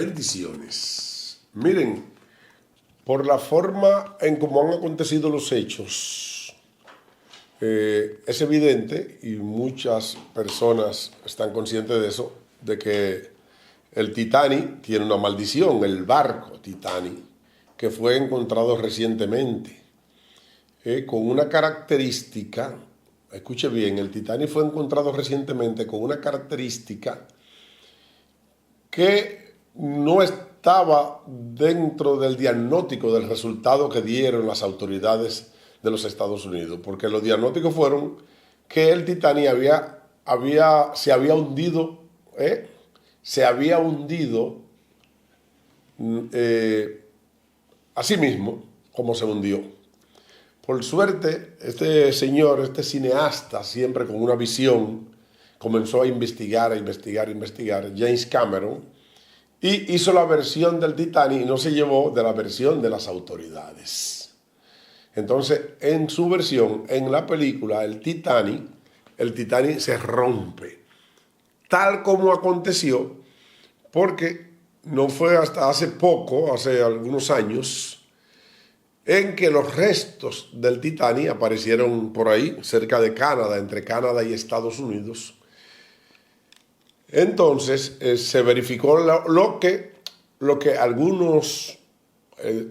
Bendiciones. Miren, por la forma en cómo han acontecido los hechos, es evidente, y muchas personas están conscientes de eso, de que el Titanic tiene una maldición, el barco Titanic, que fue encontrado recientemente, con una característica. Escuche bien, el Titanic fue encontrado recientemente con una característica que no estaba dentro del diagnóstico del resultado que dieron las autoridades de los Estados Unidos, porque los diagnósticos fueron que el Titanic se había hundido a sí mismo, como se hundió. Por suerte, este señor, este cineasta, siempre con una visión, comenzó a investigar, James Cameron, y hizo la versión del Titanic y no se llevó de la versión de las autoridades. Entonces, en su versión, en la película, el Titanic se rompe, tal como aconteció, porque no fue hasta hace poco, hace algunos años, en que los restos del Titanic aparecieron por ahí, cerca de Canadá, entre Canadá y Estados Unidos. Entonces se verificó lo que algunos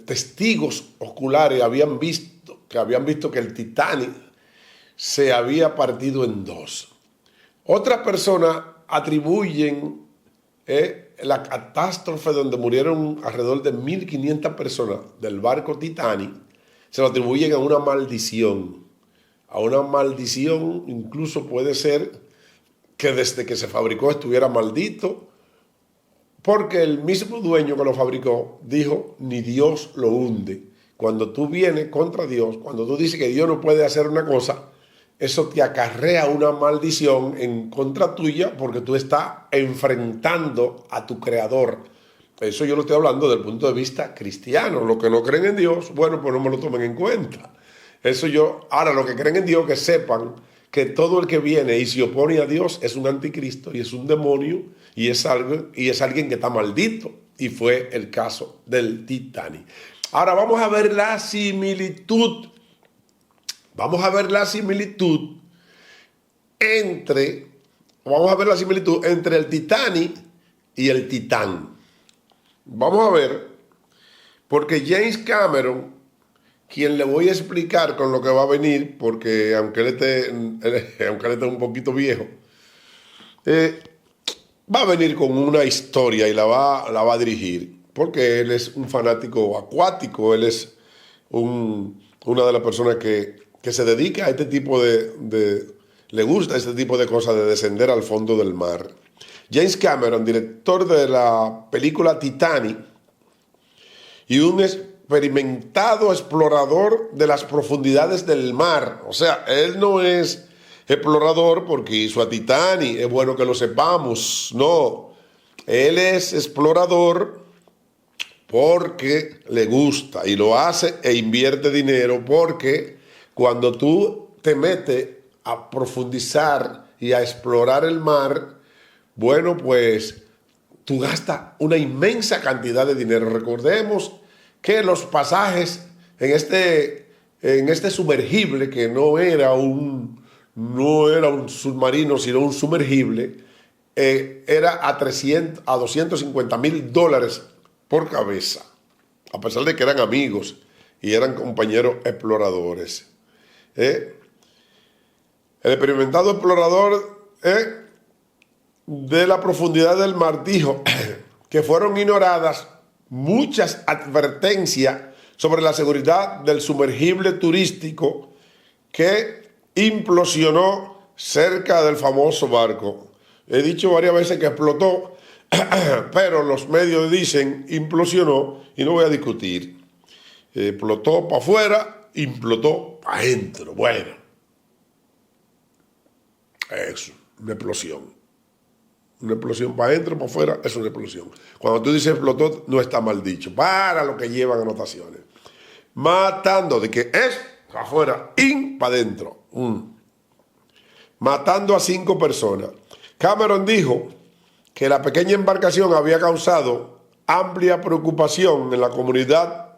testigos oculares habían visto que el Titanic se había partido en dos. Otras personas atribuyen la catástrofe donde murieron alrededor de 1.500 personas del barco Titanic, se lo atribuyen a una maldición. A una maldición, incluso puede ser que desde que se fabricó estuviera maldito, porque el mismo dueño que lo fabricó dijo, ni Dios lo hunde. Cuando tú vienes contra Dios, cuando tú dices que Dios no puede hacer una cosa, eso te acarrea una maldición en contra tuya, porque tú estás enfrentando a tu creador. Eso yo lo estoy hablando desde el punto de vista cristiano. Los que no creen en Dios, bueno, pues no me lo tomen en cuenta. Ahora, los que creen en Dios, que sepan que todo el que viene y se opone a Dios es un anticristo y es un demonio y es alguien que está maldito. Y fue el caso del Titanic. Ahora vamos a ver la similitud. Entre el Titanic y el Titán. Vamos a ver, porque James Cameron, quien le voy a explicar con lo que va a venir, porque aunque él esté un poquito viejo, va a venir con una historia y la va a dirigir, porque él es un fanático acuático, él es una de las personas que se dedica a este tipo le gusta este tipo de cosas, de descender al fondo del mar. James Cameron, director de la película Titanic, y un experimentado explorador de las profundidades del mar. O sea, él no es explorador porque hizo a Titanic, es bueno que lo sepamos. No, él es explorador porque le gusta y lo hace e invierte dinero, porque cuando tú te metes a profundizar y a explorar el mar, bueno, pues tú gastas una inmensa cantidad de dinero. Recordemos que los pasajes en este sumergible, que no era un submarino, sino un sumergible, era a $250,000 por cabeza, a pesar de que eran amigos y eran compañeros exploradores. El experimentado explorador de la profundidad del mar dijo que fueron ignoradas muchas advertencias sobre la seguridad del sumergible turístico que implosionó cerca del famoso barco. He dicho varias veces que explotó, pero los medios dicen implosionó y no voy a discutir. Explotó para afuera, implotó para adentro. Bueno, es una explosión. Una explosión para adentro, para afuera, es una explosión. Cuando tú dices explotó, no está mal dicho. Para los que llevan anotaciones. Matando, de que es para afuera, para adentro. Matando a 5 personas. Cameron dijo que la pequeña embarcación había causado amplia preocupación en la comunidad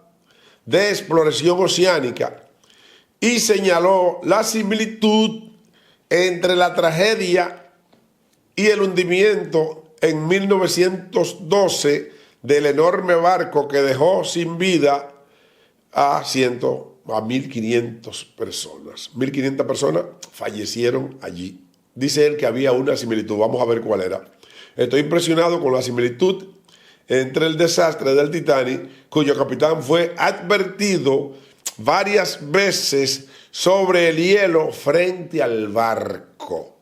de exploración oceánica y señaló la similitud entre la tragedia y el hundimiento en 1912 del enorme barco que dejó sin vida a 1.500 personas. 1.500 personas fallecieron allí. Dice él que había una similitud. Vamos a ver cuál era. Estoy impresionado con la similitud entre el desastre del Titanic, cuyo capitán fue advertido varias veces sobre el hielo frente al barco.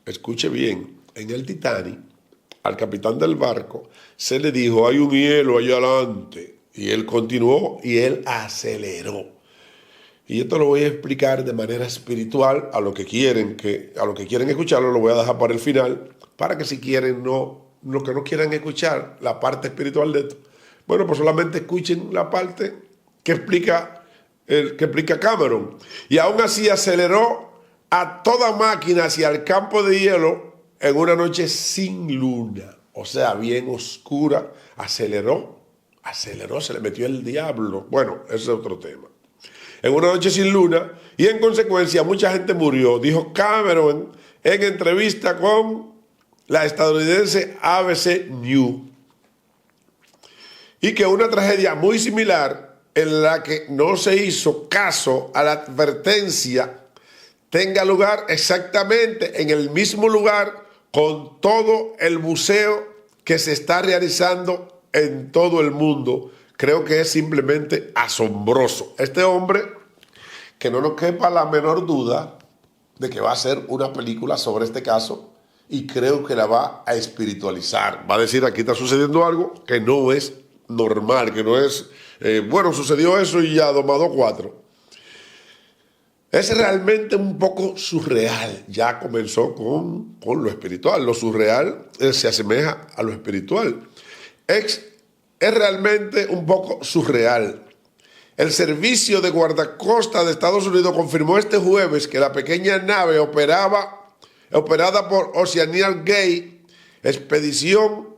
Escuche bien, en el Titanic, al capitán del barco se le dijo, hay un hielo allá adelante. Y él continuó y él aceleró. Y esto lo voy a explicar de manera espiritual a lo que quieren escucharlo, lo voy a dejar para el final, para que si quieren lo que no quieran escuchar, la parte espiritual de esto, bueno, pues solamente escuchen la parte que explica Cameron. Y aún así aceleró a toda máquina hacia el campo de hielo en una noche sin luna, o sea, bien oscura. Aceleró, se le metió el diablo. Bueno, ese es otro tema. En una noche sin luna, y en consecuencia mucha gente murió, dijo Cameron en entrevista con la estadounidense ABC News. Y que una tragedia muy similar, en la que no se hizo caso a la advertencia, tenga lugar exactamente en el mismo lugar con todo el buceo que se está realizando en todo el mundo. Creo que es simplemente asombroso. Este hombre, que no nos quepa la menor duda de que va a hacer una película sobre este caso, y creo que la va a espiritualizar. Va a decir, aquí está sucediendo algo que no es normal, que no es, bueno, sucedió eso y ya, 2 más 2, 4. Es realmente un poco surreal. Ya comenzó con lo espiritual. Lo surreal se asemeja a lo espiritual. Es realmente un poco surreal. El Servicio de Guardacosta de Estados Unidos confirmó este jueves que la pequeña nave operada por Oceania Gate Expedición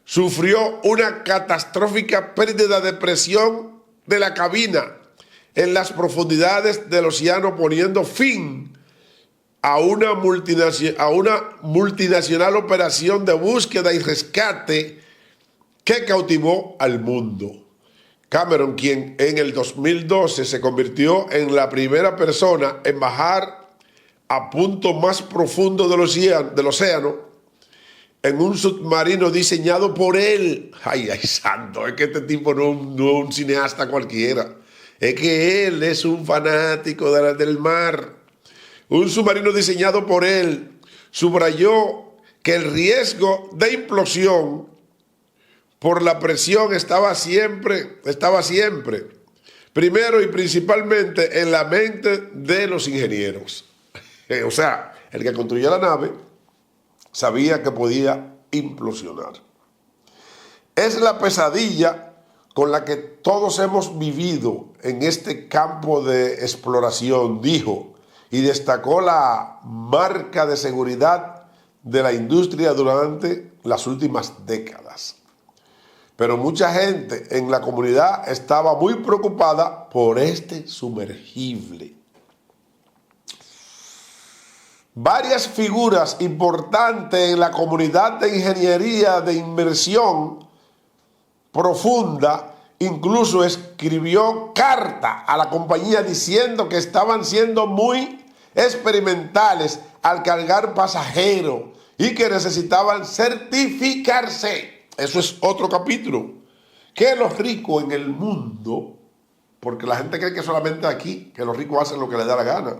sufrió una catastrófica pérdida de presión de la cabina en las profundidades del océano, poniendo fin a una multinacional operación de búsqueda y rescate que cautivó al mundo. Cameron, quien en el 2012 se convirtió en la primera persona en bajar a punto más profundo del océano en un submarino diseñado por él. Ay, santo, es que este tipo no es un cineasta cualquiera. Es que él es un fanático del mar. Un submarino diseñado por él. Subrayó que el riesgo de implosión por la presión estaba siempre, primero y principalmente en la mente de los ingenieros. O sea, el que construyó la nave sabía que podía implosionar. Es la pesadilla con la que todos hemos vivido en este campo de exploración, dijo, y destacó la marca de seguridad de la industria durante las últimas décadas. Pero mucha gente en la comunidad estaba muy preocupada por este sumergible. Varias figuras importantes en la comunidad de ingeniería de inmersión profunda incluso escribió carta a la compañía diciendo que estaban siendo muy experimentales al cargar pasajeros y que necesitaban certificarse. Eso es otro capítulo. Que los ricos en el mundo, porque la gente cree que solamente aquí, que los ricos hacen lo que les da la gana.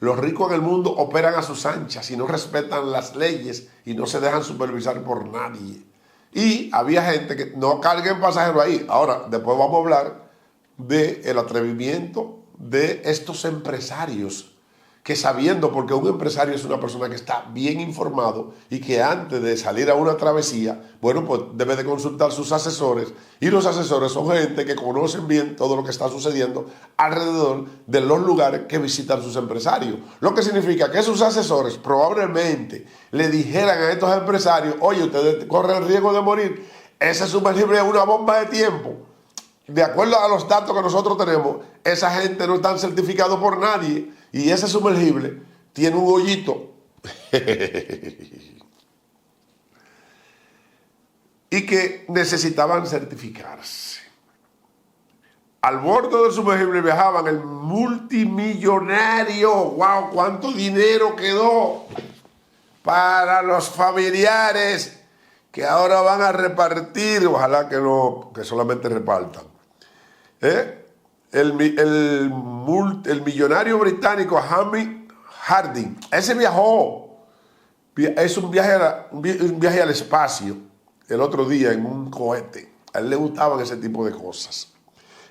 Los ricos en el mundo operan a sus anchas y no respetan las leyes y no se dejan supervisar por nadie. Y había gente que no carguen pasajeros ahí. Ahora, después vamos a hablar del atrevimiento de estos empresarios que sabiendo, porque un empresario es una persona que está bien informado y que antes de salir a una travesía, bueno, pues debe de consultar sus asesores, y los asesores son gente que conocen bien todo lo que está sucediendo alrededor de los lugares que visitan sus empresarios. Lo que significa que sus asesores probablemente le dijeran a estos empresarios, oye, ustedes corren el riesgo de morir ese sumergible es una bomba de tiempo. De acuerdo a los datos que nosotros tenemos, esa gente no está certificado por nadie y ese sumergible tiene un hoyito y que necesitaban certificarse. Al bordo del sumergible viajaban el multimillonario. ¡Wow! ¿Cuánto dinero quedó para los familiares que ahora van repartir? Ojalá que no, que solamente repartan. El millonario británico Jamie Harding, ese viajó, es un viaje al espacio el otro día en un cohete. A él le gustaban ese tipo de cosas.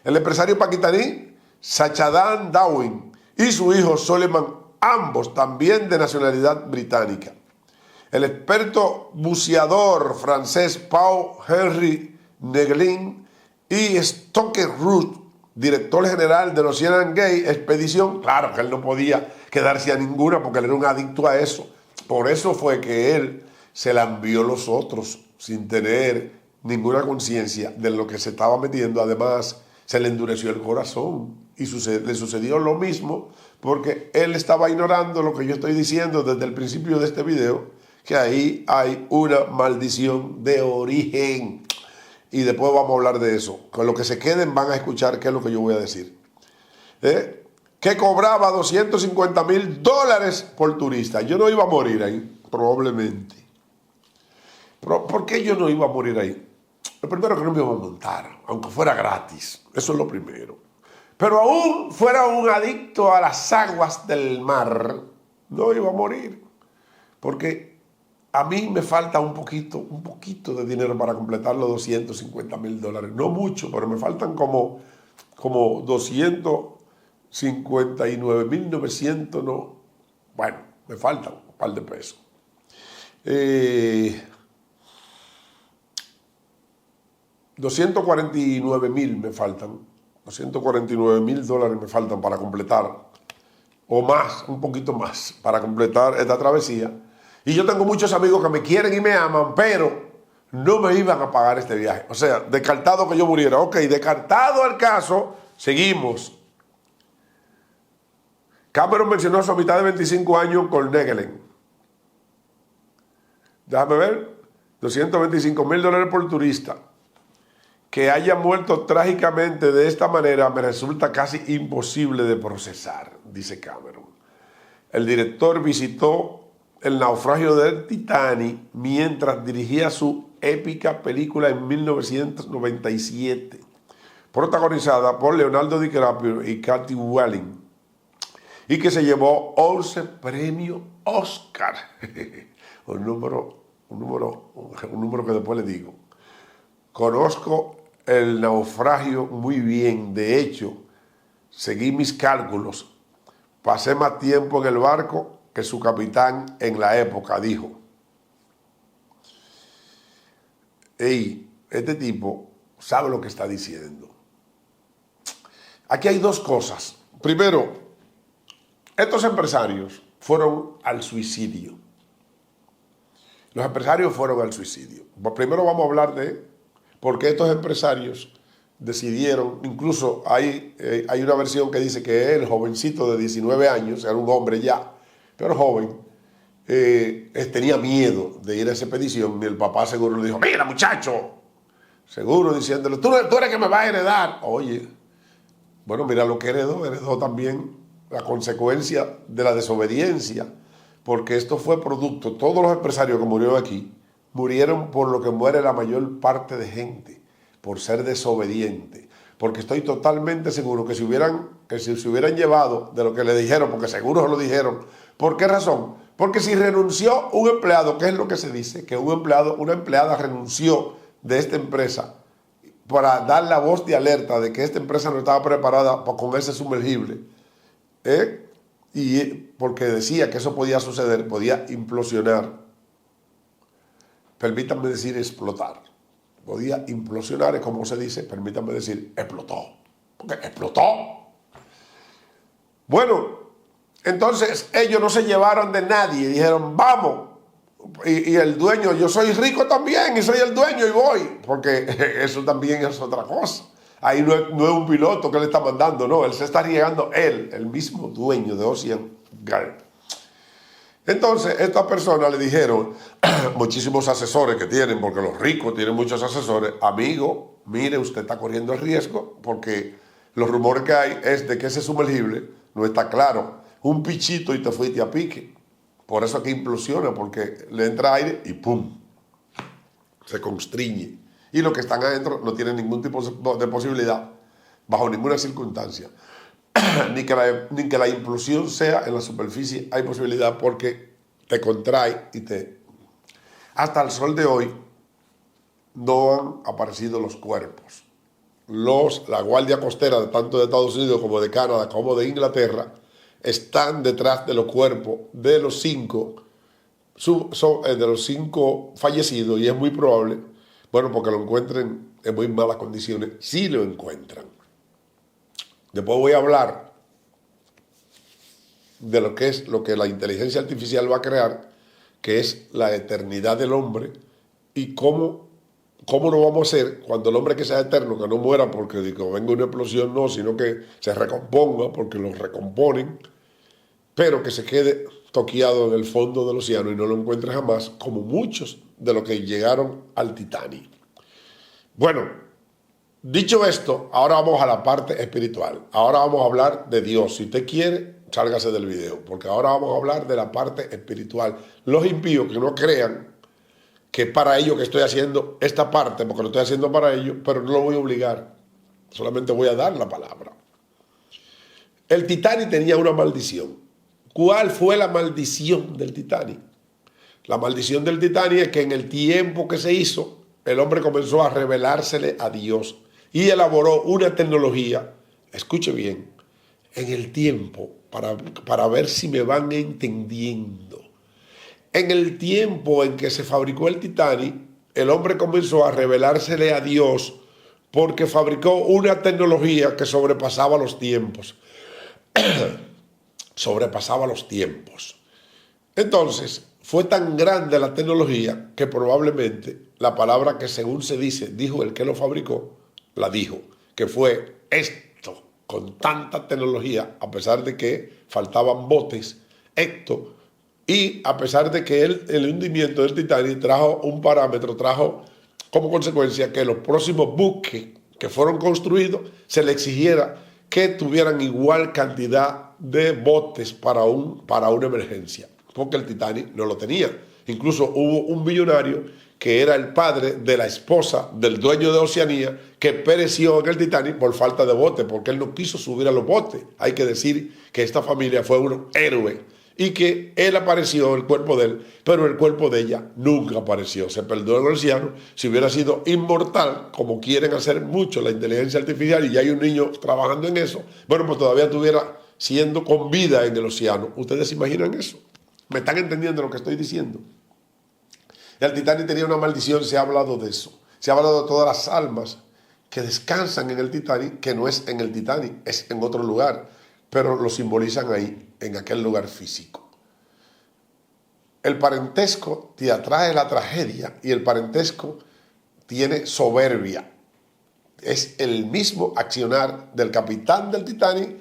El empresario pakistaní Sachadan Dawin y su hijo Soleiman, ambos también de nacionalidad británica. El experto buceador francés Paul-Henri Neglin y Stoker Root, director general de l'Ocean Gate Expedition. Claro que él no podía quedarse a ninguna porque él era un adicto a eso. Por eso fue que él se la envió a los otros sin tener ninguna conciencia de lo que se estaba metiendo. Además, se le endureció el corazón y le sucedió lo mismo porque él estaba ignorando lo que yo estoy diciendo desde el principio de este video, que ahí hay una maldición de origen. Y después vamos a hablar de eso. Con lo que se queden van a escuchar qué es lo que yo voy a decir. Que cobraba $250,000 por turista. Yo no iba a morir ahí, probablemente. Pero ¿por qué yo no iba a morir ahí? Lo primero, que no me iba a montar, aunque fuera gratis. Eso es lo primero. Pero aún fuera un adicto a las aguas del mar, no iba a morir. Porque a mí me falta un poquito de dinero para completar los $250,000. No mucho, pero me faltan como 259,900, no. Bueno, me faltan un par de pesos. 249,000 me faltan. $249,000 me faltan para completar. O más, un poquito más, para completar esta travesía. Y yo tengo muchos amigos que me quieren y me aman, pero no me iban a pagar este viaje. O sea, descartado que yo muriera. Ok, descartado el caso, seguimos. Cameron mencionó a su mitad de 25 años con Negelen. Déjame ver. $225,000 por turista. Que haya muerto trágicamente de esta manera me resulta casi imposible de procesar, dice Cameron. El director visitó el naufragio del Titanic mientras dirigía su épica película en 1997, protagonizada por Leonardo DiCaprio y Katy Welling, y que se llevó 11 premios Oscar. un número que después le digo. Conozco el naufragio muy bien. De hecho, seguí mis cálculos. Pasé más tiempo en el barco que su capitán en la época, dijo. Ey, este tipo sabe lo que está diciendo. Aquí hay dos cosas. Primero, estos empresarios fueron al suicidio. Los empresarios fueron al suicidio. Primero vamos a hablar de por qué estos empresarios decidieron, incluso hay una versión que dice que el jovencito de 19 años, era un hombre ya, pero joven, tenía miedo de ir a esa expedición y el papá seguro le dijo, mira muchacho, seguro diciéndole, tú eres que me vas a heredar. Oye, bueno, mira lo que heredó también la consecuencia de la desobediencia, porque esto fue producto, todos los empresarios que murieron aquí, murieron por lo que muere la mayor parte de gente, por ser desobediente. Porque estoy totalmente seguro que si se hubieran llevado de lo que le dijeron, porque seguro se lo dijeron. ¿Por qué razón? Porque si renunció un empleado, ¿qué es lo que se dice? Que una empleada renunció de esta empresa para dar la voz de alerta de que esta empresa no estaba preparada con ese sumergible. Y porque decía que eso podía suceder, podía implosionar. Permítanme decir explotar. Podía implosionar, es como se dice, permítanme decir explotó. Porque explotó. Bueno, entonces ellos no se llevaron de nadie. Dijeron, vamos, y el dueño, yo soy rico también y soy el dueño y voy, porque eso también es otra cosa. Ahí no es un piloto que le está mandando, no, él se está llegando él, el mismo dueño de Ocean Girl. Entonces, estas personas le dijeron, muchísimos asesores que tienen, porque los ricos tienen muchos asesores, amigo, mire, usted está corriendo el riesgo, porque los rumores que hay es de que ese sumergible no está claro. Un pichito y te fuiste a pique. Por eso es que implosiona, porque le entra aire y ¡pum! Se constriñe. Y los que están adentro no tienen ningún tipo de posibilidad, bajo ninguna circunstancia, ni que la implosión sea en la superficie, hay posibilidad porque te contrae y te... Hasta el sol de hoy no han aparecido los cuerpos. La Guardia Costera, tanto de Estados Unidos como de Canadá, como de Inglaterra, están detrás de los cuerpos de los cinco fallecidos, y es muy probable, bueno, porque lo encuentren en muy malas condiciones, si lo encuentran. Después voy a hablar de lo que la inteligencia artificial va a crear, que es la eternidad del hombre, y cómo lo vamos a hacer cuando el hombre que sea eterno, que no muera porque venga una explosión, no, sino que se recomponga, porque lo recomponen, pero que se quede toqueado en el fondo del océano y no lo encuentre jamás, como muchos de los que llegaron al Titanic. Bueno, dicho esto, ahora vamos a la parte espiritual. Ahora vamos a hablar de Dios. Si usted quiere, sálgase del video, porque ahora vamos a hablar de la parte espiritual. Los impíos que no crean que es para ellos que estoy haciendo esta parte, porque lo estoy haciendo para ellos, pero no lo voy a obligar. Solamente voy a dar la palabra. El Titanic tenía una maldición. ¿Cuál fue la maldición del Titanic? La maldición del Titanic es que en el tiempo que se hizo, el hombre comenzó a revelársele a Dios y elaboró una tecnología, escuche bien, en el tiempo, para ver si me van entendiendo. En el tiempo en que se fabricó el Titanic, el hombre comenzó a revelársele a Dios porque fabricó una tecnología que sobrepasaba los tiempos. Sobrepasaba los tiempos. Entonces, fue tan grande la tecnología que probablemente la palabra que según se dice, dijo el que lo fabricó, la dijo, que fue esto, con tanta tecnología, a pesar de que faltaban botes, esto, y a pesar de que el hundimiento del Titanic trajo un parámetro, trajo como consecuencia que los próximos buques que fueron construidos se le exigiera que tuvieran igual cantidad de botes para una emergencia, porque el Titanic no lo tenía. Incluso hubo un millonario que era el padre de la esposa del dueño de Oceanía que pereció en el Titanic por falta de botes, porque él no quiso subir a los botes. Hay que decir que esta familia fue un héroe y que él apareció, el cuerpo de él, pero el cuerpo de ella nunca apareció. Se perdió en el océano. Si hubiera sido inmortal, como quieren hacer mucho la inteligencia artificial, y ya hay un niño trabajando en eso, bueno, pues todavía estuviera siendo con vida en el océano. ¿Ustedes se imaginan eso? ¿Me están entendiendo lo que estoy diciendo? El Titanic tenía una maldición, se ha hablado de eso. Se ha hablado de todas las almas que descansan en el Titanic, que no es en el Titanic, es en otro lugar, pero lo simbolizan ahí, en aquel lugar físico. El parentesco te atrae la tragedia y el parentesco tiene soberbia. Es el mismo accionar del capitán del Titanic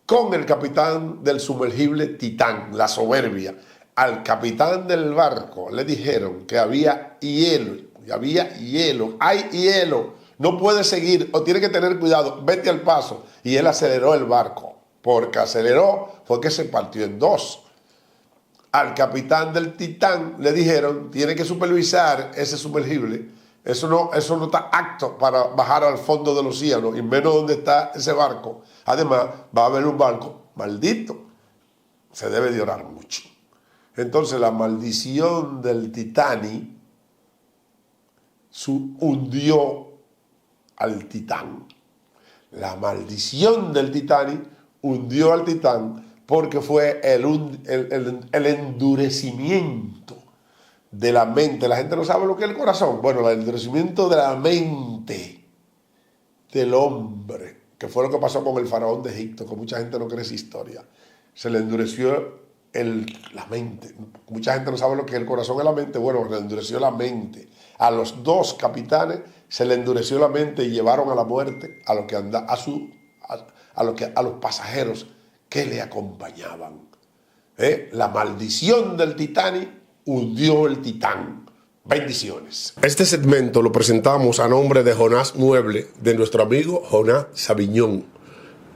con el capitán del sumergible Titán, la soberbia. Al capitán del barco le dijeron que había hielo, hay hielo, no puede seguir o tiene que tener cuidado, vete al paso. Y él aceleró el barco, porque aceleró fue que se partió en dos. Al capitán del Titán le dijeron, tiene que supervisar ese sumergible, eso no está apto para bajar al fondo del océano, y menos donde está ese barco. Además, va a haber un barco maldito, se debe de orar mucho. Entonces la maldición del Titanic hundió al Titán. La maldición del Titanic hundió al Titán porque fue el endurecimiento de la mente. La gente no sabe lo que es el corazón. Bueno, el endurecimiento de la mente del hombre, que fue lo que pasó con el faraón de Egipto, que mucha gente no cree esa historia. Se le endureció la mente. Mucha gente no sabe lo que es el corazón y la mente. Bueno, le endureció la mente. A los dos capitanes se le endureció la mente y llevaron a la muerte a los que a los pasajeros que le acompañaban. La maldición del Titanic hundió el Titán. Bendiciones. Este segmento lo presentamos a nombre de Jonás Mueble, de nuestro amigo Jonás Sabiñón.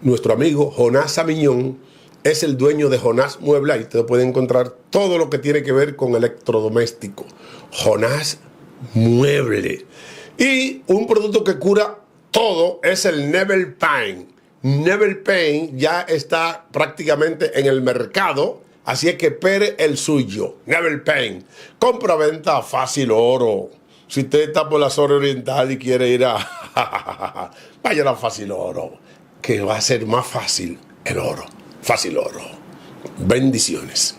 Nuestro amigo Jonás Sabiñón es el dueño de Jonás Mueble. Ahí usted puede encontrar todo lo que tiene que ver con electrodoméstico. Jonás Mueble. Y un producto que cura todo es el Nebel Pain. Nebel Pain ya está prácticamente en el mercado, así es que espere el suyo. Nebel Pain. Compra-venta fácil oro. Si usted está por la zona oriental y quiere ir a vaya a la Fácil Oro, que va a ser más fácil el oro. Fácil Oro. Bendiciones.